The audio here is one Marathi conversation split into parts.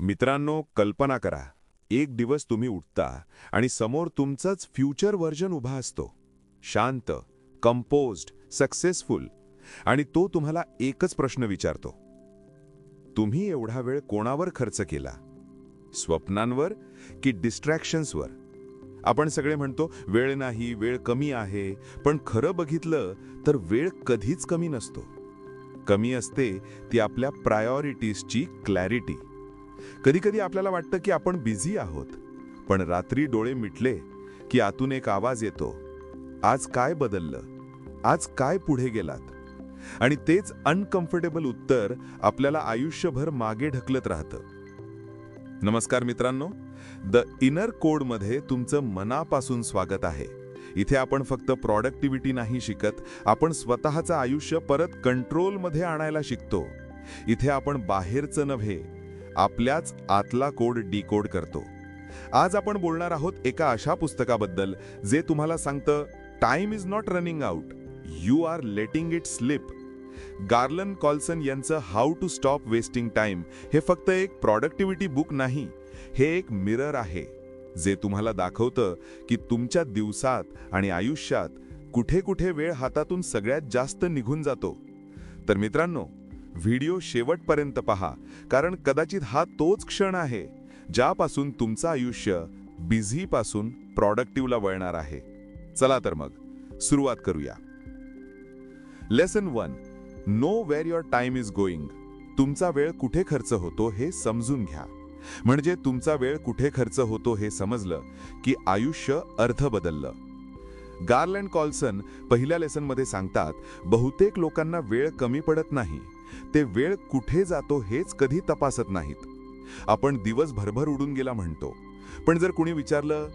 मित्रांनो, कल्पना करा, एक दिवस तुम्ही उठता आणि समोर तुमचंच फ्युचर व्हर्जन उभा असतो. शांत, कंपोज्ड, सक्सेसफुल, आणि तो तुम्हाला एकच प्रश्न विचारतो. तुम्ही एवढा वेळ कोणावर खर्च केला? स्वप्नांवर की डिस्ट्रॅक्शन्सवर? आपण सगळे म्हणतो वेळ नाही, वेळ कमी आहे, पण खरं बघितलं तर वेळ कधीच कमी नसतो. कमी असते ती आपल्या प्रायोरिटीजची क्लॅरिटी. कधीकधी आपल्याला वाटतं की आपण बिझी आहोत, पण रात्री डोळे मिटले की आतून एक आवाज येतो, आज काय बदललं? आज काय पुढे गेलात? आणि तेच अनकम्फर्टेबल उत्तर आपल्याला आयुष्यभर मागे ढकलत राहतं. नमस्कार मित्रांनो, द इनर कोडमध्ये तुमचं मनापासून स्वागत आहे. इथे आपण फक्त प्रॉडक्टिव्हिटी नाही शिकत, आपण स्वतःचं आयुष्य परत कंट्रोलमध्ये आणायला शिकतो. इथे आपण बाहेरचं नव्हे, आपल्याच आतला कोड डिकोड करतो. आज आपण बोलणार आहोत एका अशा पुस्तकाबद्दल जे तुम्हाला सांगतं, time is not running out, you are letting it slip. Garlan Colson यांचं how to stop wasting time हे फक्त एक प्रॉडक्टिव्हिटी बुक नाही, हे एक मिरर आहे जे तुम्हाला दाखवतं की तुमच्या दिवसात आणि आयुष्यात कुठे कुठे वेळ हातातून सगळ्यात जास्त निघून जातो. तर मित्रांनो, व्हिडिओ शेवटपर्यंत पहा, कारण कदाचित हा तोच क्षण आहे ज्यापासून तुमचं आयुष्य बिझीपासून प्रॉडक्टिव्हला वळणार आहे. चला तर मग सुरुवात करूया. Lesson 1, know where your time is going. तुमचा वेळ कुठे खर्च होतो हे समजून घ्या. म्हणजे तुमचा वेळ कुठे खर्च होतो हे समजलं की आयुष्य अर्ध बदललं. गार्लंड कॉल्सन पहिल्या लेसनमध्ये सांगतात, बहुतेक लोकांना वेळ कमी पडत नाही, ते वेळ कुठे जातो हेच कधी तपासत नाहीत. आपण दिवस भरभर उडून गेला म्हणतो, पण जर कुणी विचारलं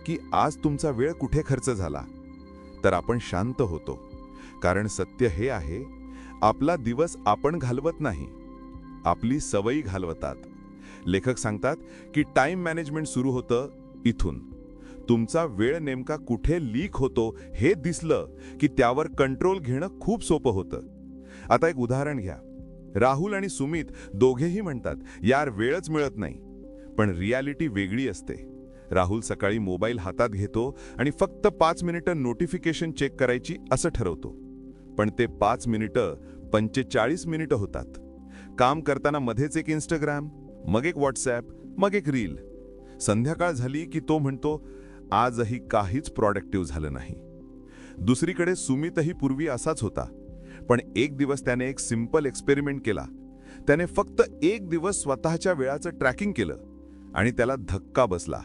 की आज तुमचा वेळ कुठे खर्च झाला, तर आपण शांत होतो. कारण सत्य हे आहे, आपला दिवस आपण घालवत नाही, आपली सवयी घालवतात. लेखक सांगतात की टाइम मॅनेजमेंट सुरू होतं इथून. तुमचा वेळ नेमका कुठे लीक होतो हे दिसलं की त्यावर कंट्रोल घेणं खूप सोपं होतं. आता एक उदाहरण घ्या. राहुल आणि सुमित दोघेही म्हणतात, यार वेळच मिळत नाही. पण रियालिटी वेगळी असते. राहुल सकाळी मोबाईल हातात घेतो आणि फक्त 5 मिनिटं नोटिफिकेशन चेक करायची असं ठरवतो. पण ते 5 मिनिटं 45 मिनिटं होतात. काम करताना मध्येच एक इंस्टाग्राम, मग एक व्हॉट्सॲप, मग एक रील. संध्याकाळ झाली की तो म्हणतो, आजही काहीच प्रॉडक्टिव्ह झालं नाही. दुसरीकडे सुमितही पूर्वी असाच होता, पण एक दिवस त्याने एक सिंपल एक्सपेरिमेंट केला. त्याने फक्त एक दिवस स्वतःच्या वेळाचं ट्रॅकिंग केलं आणि त्याला धक्का बसला.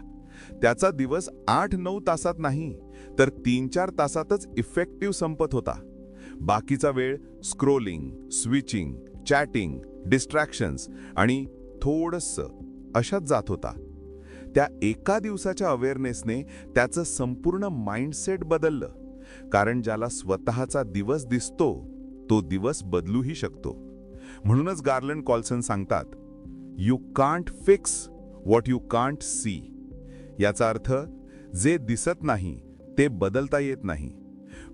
त्याचा दिवस 8-9 तासात नाही, तर 3-4 तासातच इफेक्टिव्ह संपत होता. बाकीचा वेळ स्क्रोलिंग, स्विचिंग, चॅटिंग, डिस्ट्रॅक्शन्स आणि थोडंसं अशात जात होता. त्या एका दिवसाच्या अवेअरनेसने त्याचं संपूर्ण माइंडसेट बदललं. कारण ज्याला स्वतःचा दिवस दिसतो तो दिवस बदलूही शकतो. म्हणूनच गार्लंड कॉल्सन सांगतात, you can't fix what you can't see. याचा अर्थ, जे दिसत नाही ते बदलता येत नाही.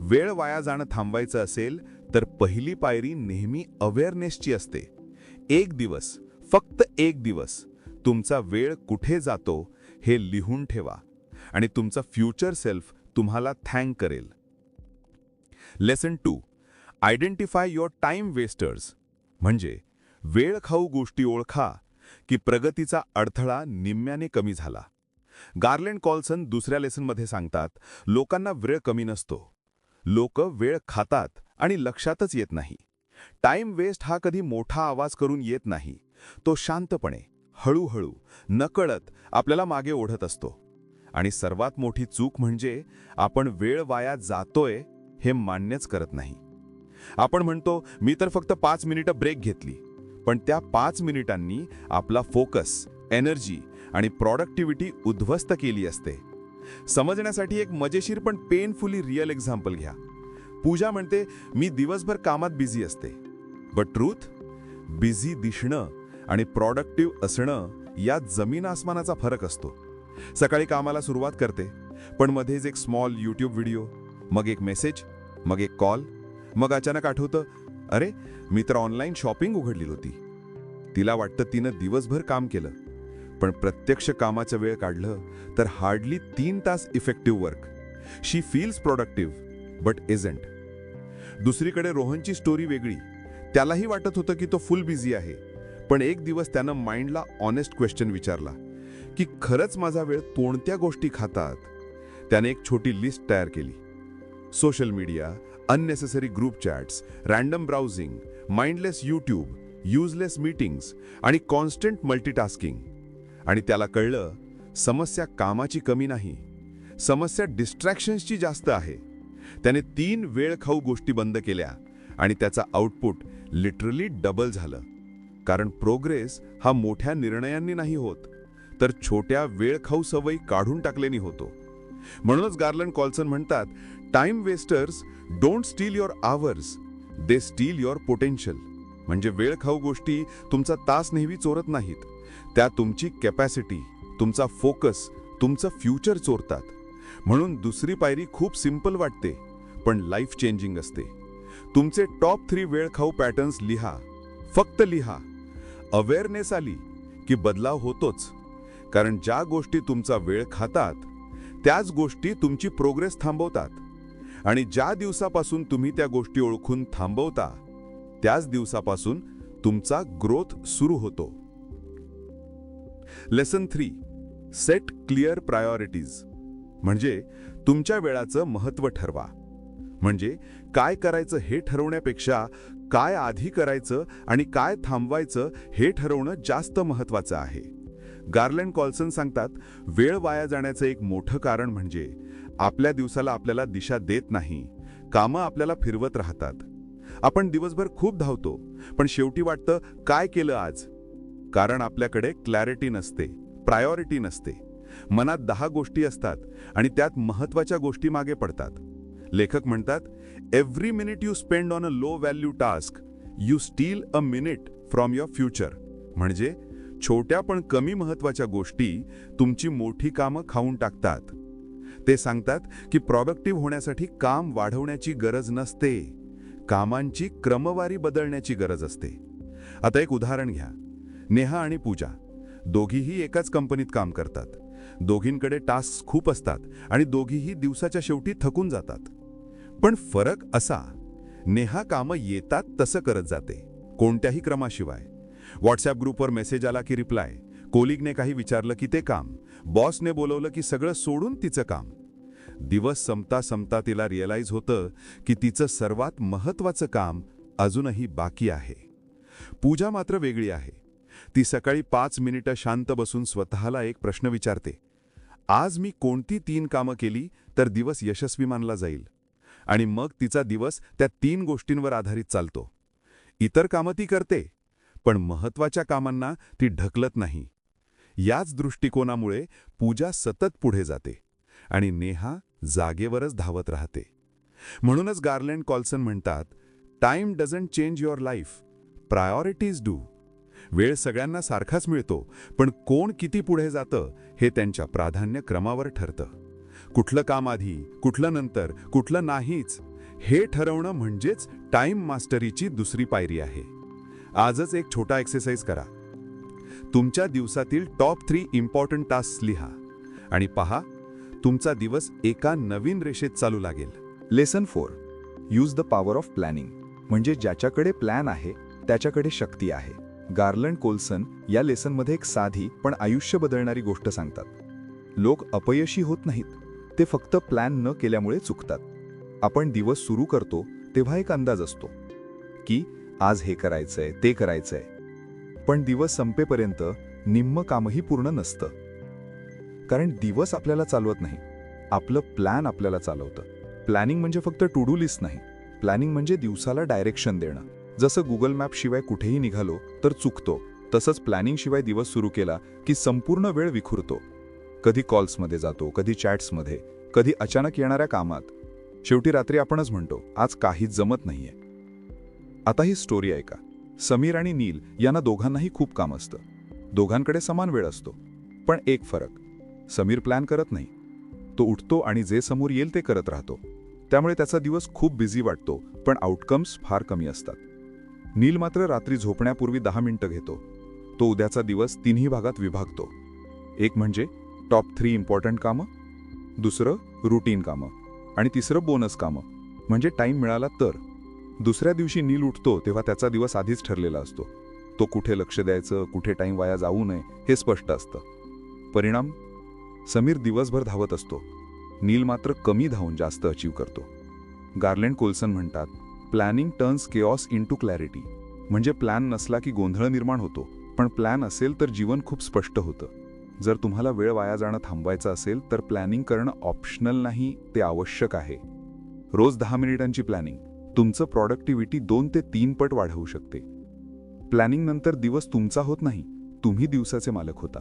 वेळ वाया जाणं थांबवायचं असेल तर पहिली पायरी नेहमी अवेअरनेसची असते. एक दिवस, फक्त एक दिवस तुमचा वेळ कुठे जातो हे लिहून ठेवा आणि तुमचा फ्युचर सेल्फ तुम्हाला थँक करेल. Lesson 2, identify your time wasters. म्हणजे वेळ खाऊ गोष्टी ओळखा की प्रगतीचा अडथळा निम्म्याने कमी झाला. गार्लंड कॉल्सन दुसऱ्या लेसनमध्ये सांगतात, लोकांना वेळ कमी नसतो, लोक वेळ खातात आणि लक्षातच येत नाही. टाइम वेस्ट हा कधी मोठा आवाज करून येत नाही, तो शांतपणे, हळूहळू, नकळत आपल्याला मागे ओढत असतो. आणि सर्वात मोठी चूक म्हणजे आपण वेळ वाया जातोय हे मान्यच करत नाही. आपण म्हणतो, मी तर फक्त 5 मिनिटं ब्रेक घेतली, पण त्या 5 मिनिटांनी आपला फोकस, एनर्जी आणि प्रॉडक्टिव्हिटी उद्ध्वस्त केली असते. समजण्यासाठी एक मजेशीर पण पेनफुली रिअल एक्झाम्पल घ्या. पूजा म्हणते, मी दिवसभर कामात बिझी असते. बट ट्रूथ, बिझी दिसणं आणि प्रॉडक्टिव्ह असणं यात जमीन आसमानाचा फरक असतो. सकाळी कामाला सुरुवात करते, पण मध्येच एक स्मॉल यूट्यूब व्हिडिओ, मग एक मेसेज, मग एक कॉल, मग अचानक आठवतं, अरे मी तर ऑनलाईन शॉपिंग उघडली होती. तिला वाटतं तिनं दिवसभर काम केलं, पण प्रत्यक्ष कामाचा वेळ काढलं तर हार्डली 3 तास effective work. She feels productive but isn't. दुसरीकडे रोहनची स्टोरी वेगळी. त्यालाही वाटत होतं की तो फुल बिझी आहे, पण एक दिवस त्यानं माइंडला ऑनेस्ट क्वेश्चन विचारला की खरंच माझा वेळ कोणत्या गोष्टी खातात. त्याने एक छोटी लिस्ट तयार केली. Social media, unnecessary group chats, random browsing, mindless YouTube, useless meetings आणि कॉन्स्टंट मल्टीटास्किंग. आणि त्याला कळलं, समस्या कामाची कमी नाही, समस्या डिस्ट्रॅक्शन्सची जास्त आहे. त्याने 3 वेळखाऊ गोष्टी बंद केल्या आणि त्याचा आउटपुट लिटरली डबल झालं. कारण प्रोग्रेस हा मोठ्या निर्णयांनी नाही होत, तर छोट्या वेळखाऊ सवयी काढून टाकल्याने होतो. म्हणूनच गार्लंड कॉल्सन म्हणतात, time wasters don't steel your hours, they still your potential. म्हणजे वेळखाऊ गोष्टी तुमचा तास नेहमी चोरत नाहीत, त्या तुमची कॅपॅसिटी, तुमचा फोकस, तुमचं फ्युचर चोरतात. म्हणून दुसरी पायरी खूप सिंपल वाटते, पण लाईफ चेंजिंग असते. तुमचे टॉप 3 वेळखाऊ पॅटर्न्स लिहा, फक्त लिहा. अवेअरनेस आली की बदलाव होतोच. कारण ज्या गोष्टी तुमचा वेळ खातात, त्याच गोष्टी तुमची प्रोग्रेस थांबवतात. आणि ज्या दिवसापासून तुम्ही त्या गोष्टी ओळखून थांबवता, त्याच दिवसापासून तुमचा ग्रोथ सुरू होतो. Lesson 3, set clear priorities. म्हणजे तुमच्या वेळाचं महत्त्व ठरवा. म्हणजे काय करायचं हे ठरवण्यापेक्षा काय आधी करायचं आणि काय थांबवायचं हे ठरवणं जास्त महत्त्वाचं आहे. गार्लंड कॉल्सन सांगतात, वेळ वाया जाण्याचं एक मोठं कारण म्हणजे आपल्या दिवसाला आपल्याला दिशा देत नाही. कामं आपल्याला फिरवत राहतात. आपण दिवसभर खूप धावतो, पण शेवटी वाटतं काय केलं आज. कारण आपल्याकडे क्लॅरिटी नसते, प्रायोरिटी नसते. मनात 10 गोष्टी असतात आणि त्यात महत्त्वाच्या गोष्टी मागे पडतात. लेखक म्हणतात, every minute you spend on a low value task, you steel a minute from your future. म्हणजे छोट्या पण कमी महत्त्वाच्या गोष्टी तुमची मोठी कामं खाऊन टाकतात. ते सांगतात की प्रोडक्टिव्ह होण्यासाठी काम वाढवण्याची गरज नसते, कामांची क्रमवारी बदलण्याची गरज असते. आता एक उदाहरण घ्या. नेहा आणि पूजा दोघीही एकाच कंपनीत काम करतात. दोघींकडे टास्क खूप असतात आणि दोघीही दिवसाच्या शेवटी थकून जातात. पण फरक असा, नेहा कामं येतात तसं करत जाते, कोणत्याही क्रमाशिवाय. व्हॉट्सॲप ग्रुपवर मेसेज आला की रिप्लाय, कोलिगने काही विचारलं की ते काम, बॉसने बोलवलं की सगळं सोडून तिचं काम. दिवस संपता संपता तिला रिअलाइज होतं की तिचं सर्वात महत्त्वाचं काम अजूनही बाकी आहे. पूजा मात्र वेगळी आहे. ती सकाळी 5 मिनिटं शांत बसून स्वतःला एक प्रश्न विचारते, आज मी कोणती 3 कामं केली तर दिवस यशस्वी मानला जाईल. आणि मग तिचा दिवस त्या 3 गोष्टींवर आधारित चालतो. इतर कामं ती करते, पण महत्त्वाच्या कामांना ती ढकलत नाही. याच दृष्टिकोनामुळे पूजा सतत पुढे जाते आणि नेहा जागेवरच धावत राहते. म्हणूनच गार्लंड कॉल्सन म्हणतात, time doesn't change your life, priorities do. वेळ सगळ्यांना सारखाच मिळतो, पण कोण किती पुढे जातं हे त्यांच्या प्राधान्य क्रमावर ठरतं. कुठलं काम आधी, कुठलं नंतर, कुठलं नाहीच, हे ठरवणं म्हणजेच टाइम मास्टरीची दुसरी पायरी आहे. आजच एक छोटा एक्सरसाइज करा. तुमच्या दिवसातील टॉप 3 इम्पॉर्टंट टास्क लिहा आणि पहा, तुमचा दिवस एका नवीन रेषेत चालू लागेल. Lesson 4, use the power of planning. म्हणजे ज्याच्याकडे प्लॅन आहे त्याच्याकडे शक्ती आहे. गार्लंड कॉल्सन या लेसनमध्ये एक साधी पण आयुष्य बदलणारी गोष्ट सांगतात. लोक अपयशी होत नाहीत, ते फक्त प्लॅन न केल्यामुळे चुकतात. आपण दिवस सुरू करतो तेव्हा एक अंदाज असतो की आज हे करायचंय, ते करायचंय. पण दिवस संपेपर्यंत निम्म कामही पूर्ण नसतं. कारण दिवस आपल्याला चालवत नाही, आपलं प्लॅन आपल्याला चालवतं. प्लॅनिंग म्हणजे फक्त टू डू लिस्ट नाही. प्लॅनिंग म्हणजे दिवसाला डायरेक्शन देणं. जसं गुगल मॅप शिवाय कुठेही निघालो तर चुकतो, तसंच प्लॅनिंग शिवाय दिवस सुरू केला की संपूर्ण वेळ विखुरतो. कधी कॉल्समध्ये जातो, कधी चॅट्समध्ये, कधी अचानक येणाऱ्या कामात. शेवटी रात्री आपणच म्हणतो, आज काहीच जमत नाहीये. आता ही स्टोरी ऐका. समीर आणि नील यांना दोघांनाही खूप काम असतं. दोघांकडे समान वेळ असतो. पण एक फरक, समीर प्लॅन करत नाही. तो उठतो आणि जे समोर येईल ते करत राहतो. त्यामुळे त्याचा दिवस खूप बिझी वाटतो, पण आउटकम्स फार कमी असतात. नील मात्र रात्री झोपण्यापूर्वी 10 मिनिटं घेतो. तो उद्याचा दिवस 3ही भागात विभागतो. एक म्हणजे टॉप 3 इम्पॉर्टंट कामं, दुसरं रुटीन कामं आणि तिसरं बोनस कामं, म्हणजे टाईम मिळाला तर. दुसऱ्या दिवशी नील उठतो तेव्हा त्याचा दिवस आधीच ठरलेला असतो. तो कुठे लक्ष द्यायचं, कुठे टाईम वाया जाऊ नये हे स्पष्ट असतं. परिणाम, समीर दिवसभर धावत असतो, नील मात्र कमी धावून जास्त अचीव करतो. गार्लंड कोल्सन म्हणतात, planning turns chaos into clarity. म्हणजे प्लॅन नसला की गोंधळ निर्माण होतो, पण प्लॅन असेल तर जीवन खूप स्पष्ट होतं. जर तुम्हाला वेळ वाया जाणं थांबवायचं असेल तर प्लॅनिंग करणं ऑप्शनल नाही, ते आवश्यक आहे. रोज 10 मिनिटांची प्लॅनिंग तुमचं प्रॉडक्टिव्हिटी 2 ते 3 पट वाढवू शकते. प्लॅनिंग नंतर दिवस तुमचा होत नाही, तुम्ही दिवसाचे मालक होता.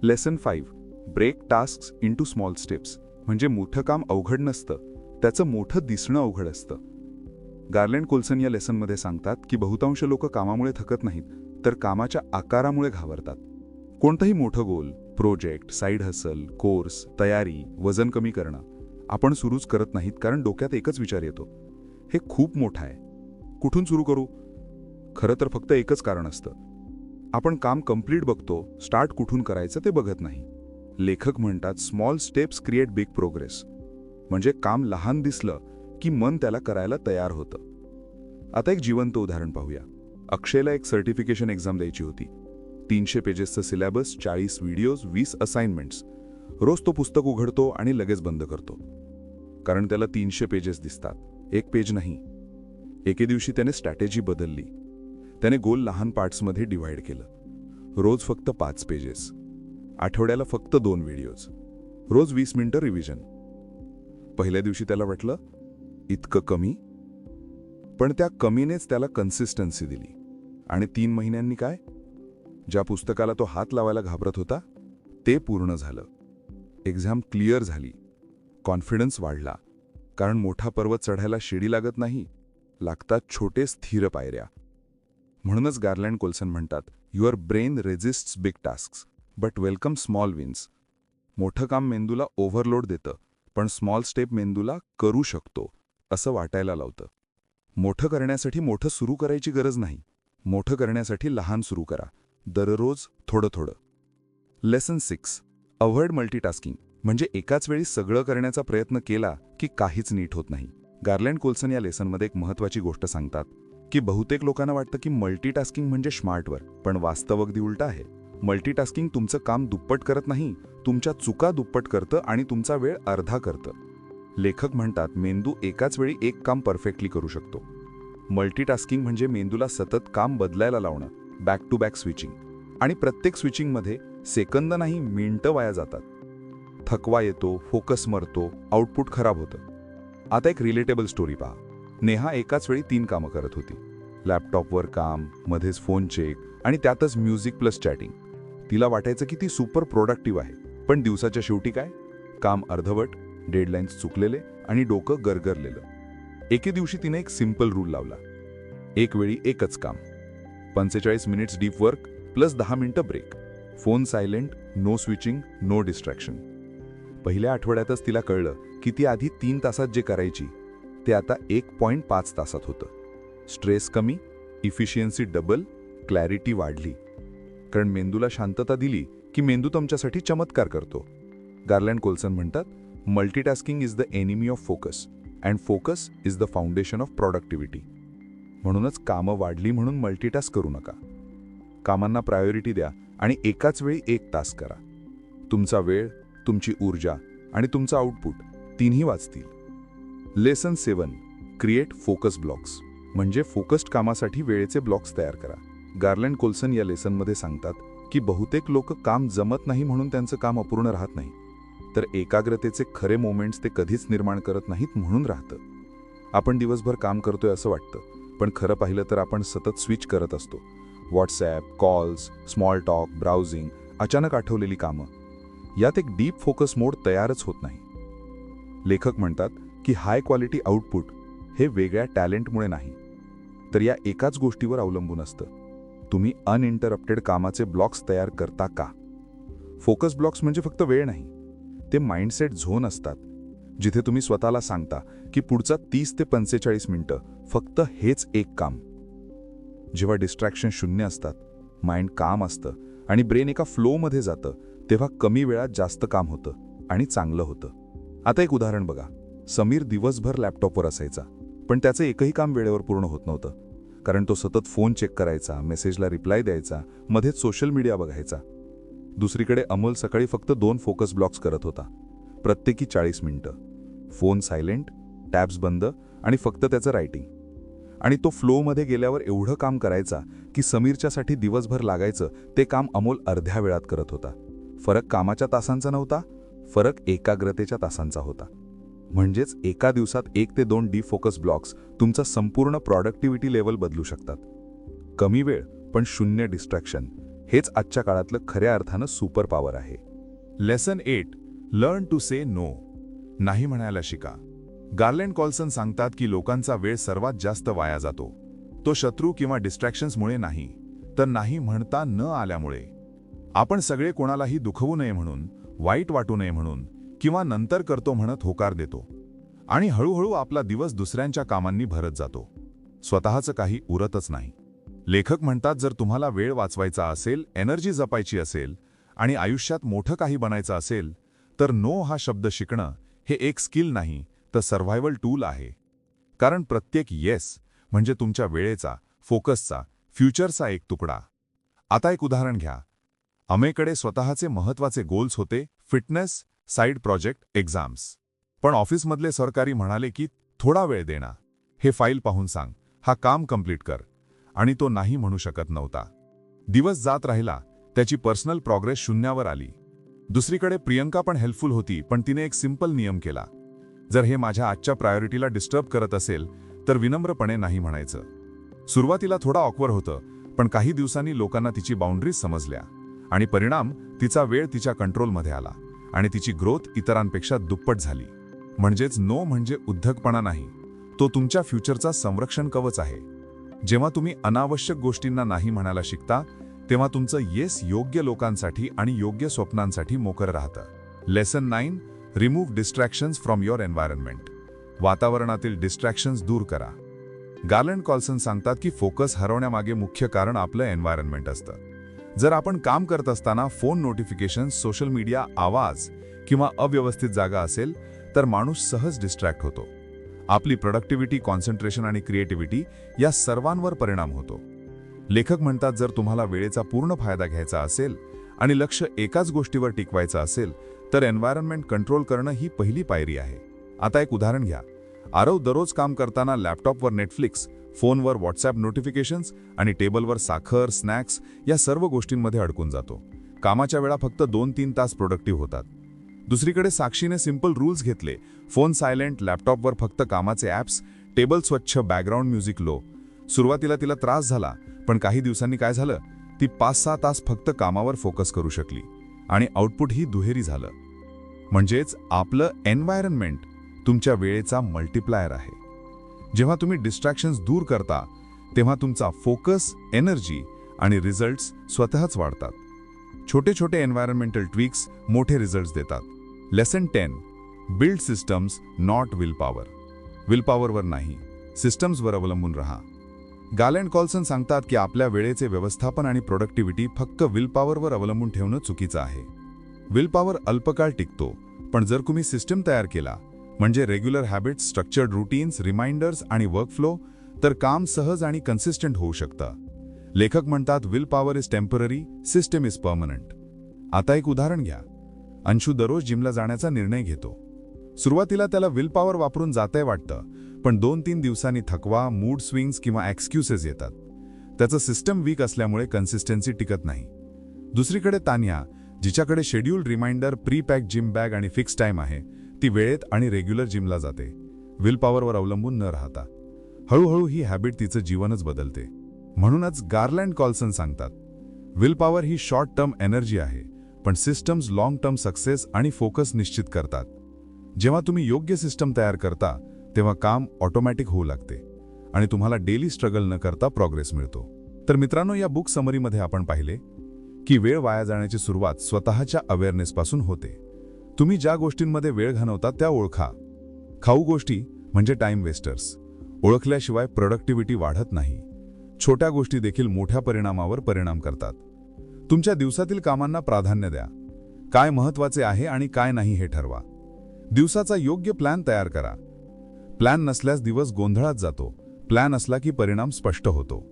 Lesson 5, break tasks into small steps. म्हणजे मोठं काम अवघड नसतं, त्याचं मोठं दिसणं अवघड असतं. गार्लंड कोल्सन या लेसनमध्ये सांगतात की बहुतांश लोक कामामुळे थकत नाहीत, तर कामाच्या आकारामुळे घाबरतात. कोणतंही मोठं गोल, प्रोजेक्ट, साईड हसल, कोर्स, तयारी, वजन कमी करणं आपण सुरूच करत नाहीत, कारण डोक्यात एकच विचार येतो, हे खूप मोठं आहे, कुठून सुरू करू? खरं तर फक्त एकच कारण असतं, आपण काम कंप्लीट बघतो, स्टार्ट कुठून करायचं ते बघत नाही. लेखक म्हणतात, small steps create big progress. म्हणजे काम लहान दिसलं की मन त्याला करायला तयार होतं. आता एक जिवंत उदाहरण पाहूया. अक्षयला एक सर्टिफिकेशन एक्झाम द्यायची होती. 300 पेजेसचं सिलेबस, 40 व्हिडिओज, 20 असाइनमेंट्स. रोज तो पुस्तक उघडतो आणि लगेच बंद करतो, कारण त्याला 300 पेजेस दिसतात, 1 पेज नाही. एके दिवशी त्याने स्ट्रॅटेजी बदलली. त्याने गोल लहान पार्ट्समध्ये डिव्हाइड केलं. रोज फक्त 5 पेजेस, आठवड्याला फक्त 2 व्हिडिओज, रोज 20 मिनिटं रिव्हिजन. पहिल्या दिवशी त्याला वाटलं, इतकं कमी? पण त्या कमीनेच त्याला कन्सिस्टन्सी दिली. आणि 3 महिन्यांनी काय? ज्या पुस्तकाला तो हात लावायला घाबरत होता ते पूर्ण झालं. एक्झाम क्लिअर झाली. कॉन्फिडन्स वाढला. कारण मोठा पर्वत चढायला शिडी लागत नाही, लागतात छोटे स्थिर पायऱ्या. म्हणूनच गार्लंड कोल्सन म्हणतात, your brain resists big tasks but welcome small wins. मोठं काम मेंदूला ओव्हरलोड देतं, पण स्मॉल स्टेप मेंदूला करू शकतो असं वाटायला लावतं. मोठं करण्यासाठी मोठं सुरू करायची गरज नाही, मोठं करण्यासाठी लहान सुरू करा, दररोज थोडं थोडं. Lesson 6, avoid multitasking. म्हणजे एकाच वेळी सगळं करण्याचा प्रयत्न केला की काहीच नीट होत नाही. गार्लंड कोल्सन या लेसनमध्ये एक महत्त्वाची गोष्ट सांगतात की बहुतेक लोकांना वाटतं की मल्टीटास्किंग म्हणजे स्मार्ट वर्क, पण वास्तव अगदी उलटं आहे. मल्टीटास्किंग तुमचं काम दुप्पट करत नाही, तुमच्या चुका दुप्पट करतं आणि तुमचा वेळ अर्धा करतं. लेखक म्हणतात, मेंदू एकाच वेळी एक काम परफेक्टली करू शकतो. मल्टीटास्किंग म्हणजे मेंदूला सतत काम बदलायला लावणं, बॅक टू बॅक स्विचिंग. आणि प्रत्येक स्विचिंगमध्ये सेकंद नाही, मिनिटं वाया जातात. थकवा येतो, फोकस मरतो, आउटपुट खराब होतं. आता एक रिलेटेबल स्टोरी पहा. नेहा एकाच वेळी 3 कामं करत होती. लॅपटॉपवर काम, मध्येच फोन चेक आणि त्यातच म्युझिक प्लस चॅटिंग. तिला वाटायचं की ती सुपर प्रोडक्टिव्ह आहे, पण दिवसाच्या शेवटी काय? काम अर्धवट, डेडलाईन्स चुकलेले आणि डोकं गरगरलेलं. एके दिवशी तिने एक सिंपल रूल लावला, एक वेळी एकच काम, 45 मिनिट्स डीप वर्क प्लस 10 मिनिटं break, phone silent, no switching, no distraction. पहिल्या आठवड्यातच तिला कळलं की ती आधी 3 तासात जे करायची ते आता 1.5 तासात होतं. स्ट्रेस कमी, इफिशियन्सी डबल, क्लॅरिटी वाढली. कारण मेंदूला शांतता दिली की मेंदू तुमच्यासाठी चमत्कार करतो. गार्लंड कोल्सन म्हणतात, multitasking is the enemy of focus and focus is the foundation of productivity. म्हणूनच कामं वाढली म्हणून मल्टीटास्क करू नका. कामांना प्रायोरिटी द्या आणि एकाच वेळी 1 तास करा. तुमचा वेळ, तुमची ऊर्जा आणि तुमचा आउटपुट तिन्ही वाचतील. Lesson 7, create focus blocks. म्हणजे फोकस्ड कामासाठी वेळेचे ब्लॉक्स तयार करा. गार्लंड कोल्सन या लेसनमध्ये सांगतात की बहुतेक लोक काम जमत नाही म्हणून त्यांचं काम अपूर्ण राहत नाही, तर एकाग्रतेचे खरे मोमेंट्स ते कधीच निर्माण करत नाहीत म्हणून राहतं. आपण दिवसभर काम करतोय असं वाटतं, पण खरं पाहिलं तर आपण सतत स्विच करत असतो. WhatsApp, calls, small talk, browsing, अचानक आठवलेली कामं. यात एक डीप फोकस मोड तयारच होत नाही. लेखक म्हणतात की हाय क्वालिटी आउटपुट हे वेगळ्या टॅलेंटमुळे नाही, तर या एकाच गोष्टीवर अवलंबून असतं. तुम्ही अनइंटरप्टेड कामाचे ब्लॉक्स तयार करता का? फोकस ब्लॉक्स म्हणजे फक्त वेळ नाही, ते माइंडसेट झोन असतात, जिथे तुम्ही स्वतःला सांगता की पुढचा 30 ते 45 मिनिटं फक्त हेच एक काम. जेव्हा डिस्ट्रॅक्शन शून्य असतात, माइंड काम असतं आणि ब्रेन एका फ्लोमध्ये जातं तेव्हा कमी वेळात जास्त काम होतं आणि चांगलं होतं. आता एक उदाहरण बघा. समीर दिवसभर लॅपटॉपवर असायचा, पण त्याचं एकही काम वेळेवर पूर्ण होत नव्हतं. कारण तो सतत फोन चेक करायचा, मेसेजला रिप्लाय द्यायचा, मध्येच सोशल मीडिया बघायचा. दुसरीकडे अमोल सकाळी फक्त 2 फोकस ब्लॉक्स करत होता, प्रत्येकी 40 मिनिटं. फोन सायलेंट, टॅब्स बंद आणि फक्त त्याचं रायटिंग. आणि तो फ्लोमध्ये गेल्यावर एवढं काम करायचा की समीरच्यासाठी दिवसभर लागायचं ते काम अमोल अर्ध्या वेळात करत होता. फरक कामाच्या तासांचा नव्हता, फरक एकाग्रतेच्या तासांचा होता. म्हणजेच एका दिवसात 1 ते 2 डिफोकस ब्लॉक्स तुमचा संपूर्ण प्रॉडक्टिव्हिटी लेवल बदलू शकतात. कमी वेळ पण 0 डिस्ट्रॅक्शन, हेच आजच्या काळातलं खऱ्या अर्थानं सुपर पॉवर आहे. Lesson 8. Learn to say no. नाही म्हणायला शिका. गार्लंड कॉल्सन सांगतात की लोकांचा वेळ सर्वात जास्त वाया जातो तो शत्रू किंवा डिस्ट्रॅक्शन्समुळे नाही, तर नाही म्हणता न आल्यामुळे. आपण सगळे कोणालाही दुखवू नये म्हणून, वाईट वाटू नये म्हणून किंवा नंतर करतो म्हणत होकार देतो. आणि हळूहळू आपला दिवस दुसऱ्यांच्या कामांनी भरत जातो. स्वतःचं काही उरतच नाही. लेखक म्हणतात, जर तुम्हाला वेळ वाचवायचा असेल, एनर्जी जपायची असेल आणि आयुष्यात मोठं काही बनायचं असेल, तर नो हा शब्द शिकणं हे एक स्किल नाही, तर सर्व्हायवल टूल आहे. कारण प्रत्येक येस म्हणजे तुमच्या वेळेचा, फोकसचा, फ्युचरचा एक तुकडा. आता एक उदाहरण घ्या. अमेकडे स्वतःचे महत्त्वाचे गोल्स होते, फिटनेस, साईड प्रोजेक्ट, एक्झाम्स. पण ऑफिसमधले सरकारी म्हणाले की थोडा वेळ देणार, हे फाईल पाहून सांग, हा काम कंप्लीट कर. आणि तो नाही म्हणू शकत नव्हता. दिवस जात राहिला, त्याची पर्सनल प्रोग्रेस शून्यावर आली. दुसरीकडे प्रियंका पण हेल्पफुल होती, पण तिने एक सिंपल नियम केला. जर हे माझ्या आजच्या प्रायोरिटीला डिस्टर्ब करत असेल तर विनम्रपणे नाही म्हणायचं. सुरुवातीला थोडा ऑकवर्ड होतं, पण काही दिवसांनी लोकांना तिची बाउंड्रीज समजल्या आणि परिणाम तिचा वेळ तिच्या कंट्रोलमध्ये आला आणि तिची ग्रोथ इतरांपेक्षा दुप्पट झाली. म्हणजेच नो म्हणजे उद्धटपणा नाही, तो तुमच्या फ्युचरचा संरक्षण कवच आहे. जेव्हा तुम्ही अनावश्यक गोष्टींना नाही म्हणायला शिकता, तेव्हा तुमचं येस योग्य लोकांसाठी आणि योग्य स्वप्नांसाठी मोकळं राहतं. Lesson 9. Remove distractions from your environment. वातावरणातील डिस्ट्रॅक्शन्स दूर करा. गार्लंड कॉल्सन सांगतात की फोकस हरवण्यामागे मुख्य कारण आपलं एन्व्हायरमेंट असतं. जर आपण काम करत असताना फोन नोटिफिकेशन्स, सोशल मीडिया, आवाज किंवा अव्यवस्थित जागा असेल तर माणूस सहज डिस्ट्रॅक्ट होतो. आपली प्रोडक्टिव्हिटी, कॉन्सन्ट्रेशन आणि क्रिएटिव्हिटी या सर्वांवर परिणाम होतो. लेखक म्हणतात, जर तुम्हाला वेळेचा पूर्ण फायदा घ्यायचा असेल आणि लक्ष एकाच गोष्टीवर टिकवायचं असेल तर एन्व्हायरमेंट कंट्रोल करणं ही पहिली पायरी आहे. आता एक उदाहरण घ्या. आरव दररोज काम करताना लॅपटॉपवर नेटफ्लिक्स, फोनवर व्हॉट्सॲप नोटिफिकेशन्स आणि टेबलवर साखर, स्नॅक्स या सर्व गोष्टींमध्ये अडकून जातो. कामाच्या वेळा फक्त 2-3 तास प्रोडक्टिव्ह होतात. दुसरीकडे साक्षीने सिंपल रूल्स घेतले. फोन सायलेंट, लॅपटॉपवर फक्त कामाचे ॲप्स, टेबल स्वच्छ, बॅकग्राऊंड म्युझिक लो. सुरुवातीला तिला त्रास झाला, पण काही दिवसांनी काय झालं, ती 5-6 तास फक्त कामावर फोकस करू शकली आणि आउटपुटही दुहेरी झालं. म्हणजेच आपलं एन्व्हायरमेंट तुमच्या वेळेचा मल्टिप्लायर आहे. जेव्हा तुम्ही डिस्ट्रॅक्शन्स दूर करता तेव्हा तुमचा फोकस, एनर्जी आणि रिझल्ट्स स्वतःच वाढतात. छोटे छोटे एन्व्हायरमेंटल ट्विक्स मोठे रिझल्ट्स देतात. Lesson 10. Build systems, not will power. Will पॉवरवर नाही, सिस्टम्सवर अवलंबून राहा. गार्लंड कॉल्सन सांगतात की आपल्या वेळेचे व्यवस्थापन आणि प्रोडक्टिव्हिटी फक्त विल पॉवरवर अवलंबून ठेवणं चुकीचं आहे. विल पॉवर अल्पकाळ टिकतो, पण जर तुम्ही सिस्टम तयार केला, म्हणजे regular habits, structured routines, reminders आणि वर्कफ्लो, तर काम सहज आणि कन्सिस्टंट होऊ शकतं. लेखक म्हणतात, willpower is temporary, system is permanent. आता एक उदाहरण घ्या. अंशू दररोज जिमला जाण्याचा निर्णय घेतो. सुरुवातीला त्याला विल पॉवर वापरून जातंय वाटतं, पण 2-3 दिवसांनी थकवा, मूड स्विंग्स किंवा एक्सक्युसेस येतात. त्याचं सिस्टम वीक असल्यामुळे कन्सिस्टन्सी टिकत नाही. दुसरीकडे तान्या, जिच्याकडे scheduled reminder, pre pack gym bag आणि फिक्स टाइम आहे, ती वेळेत आणि रेग्युलर जिमला जाते, विल पॉवरवर अवलंबून न राहता. हळूहळू ही हॅबिट तिचं जीवनच बदलते. म्हणूनच गार्लंड कॉल्सन सांगतात, will power he short term energy आहे, पण सिस्टम्स लॉंग टर्म सक्सेस आणि फोकस निश्चित करतात. जेव्हा तुम्ही योग्य सिस्टम तयार करता तेव्हा काम ऑटोमॅटिक होऊ लागते आणि तुम्हाला डेली स्ट्रगल न करता प्रोग्रेस मिळतो. तर मित्रांनो, या बुक समरीमध्ये आपण पाहिले की वेळ वाया जाण्याची सुरुवात स्वतःच्या अवेअरनेसपासून होते. तुम्ही ज्या गोष्टींमध्ये वेळ घालवता त्या ओळखा. खाऊ गोष्टी म्हणजे टाइम वेस्टर्स. ओळखल्याशिवाय प्रोडक्टिव्हिटी वाढत नाही. छोट्या गोष्टी देखील मोठ्या परिणामावर परिणाम करतात. तुमच्या दिवसातील कामांना प्राधान्य द्या. काय महत्त्वाचे आहे आणि काय नाही हे ठरवा. दिवसाचा योग्य प्लॅन तयार करा. प्लॅन नसल्यास दिवस गोंधळात जातो. प्लॅन असला की परिणाम स्पष्ट होतो.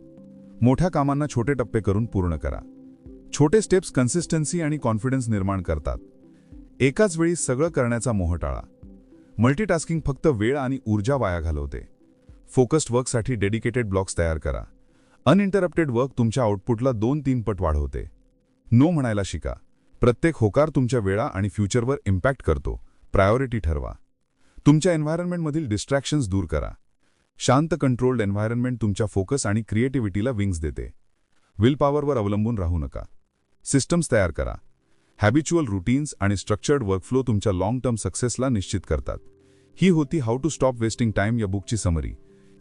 मोठ्या कामांना छोटे टप्पे करून पूर्ण करा. छोटे स्टेप्स कन्सिस्टन्सी आणि कॉन्फिडन्स निर्माण करतात. एकाच वेळी सगळं करण्याचा मोह टाळा. मल्टीटास्किंग फक्त वेळ आणि ऊर्जा वाया घालवते. फोकस्ड वर्कसाठी डेडिकेटेड ब्लॉक्स तयार करा. अनइंटरप्टेड वर्क तुमच्या आउटपुटला 2-3 पट वाढवते. नो म्हणायला शिका. प्रत्येक होकार तुमच्या वेळा आणि फ्युचरवर इम्पॅक्ट करतो. प्रायोरिटी ठरवा. तुमच्या एन्व्हायरमेंटमधील डिस्ट्रॅक्शन्स दूर करा. शांत कंट्रोल्ड एन्व्हायरमेंट तुमच्या फोकस आणि क्रिएटिव्हिटीला विंग्स देते. विल पॉवरवर अवलंबून राहू नका. सिस्टम्स तयार करा. हॅबिच्युअल रुटीन्स आणि स्ट्रक्चर्ड वर्कफ्लो तुमच्या लाँग टर्म सक्सेसला निश्चित करतात. ही होती how to stop wasting time या बुकची समरी.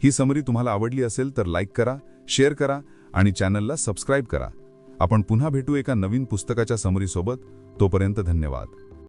ही समरी तुम्हाला आवडली असेल तर लाईक करा, शेअर करा आणि चॅनलला सबस्क्राईब करा. आपण पुन्हा भेटू एका नवीन पुस्तकाच्या समरीसोबत. तोपर्यंत धन्यवाद.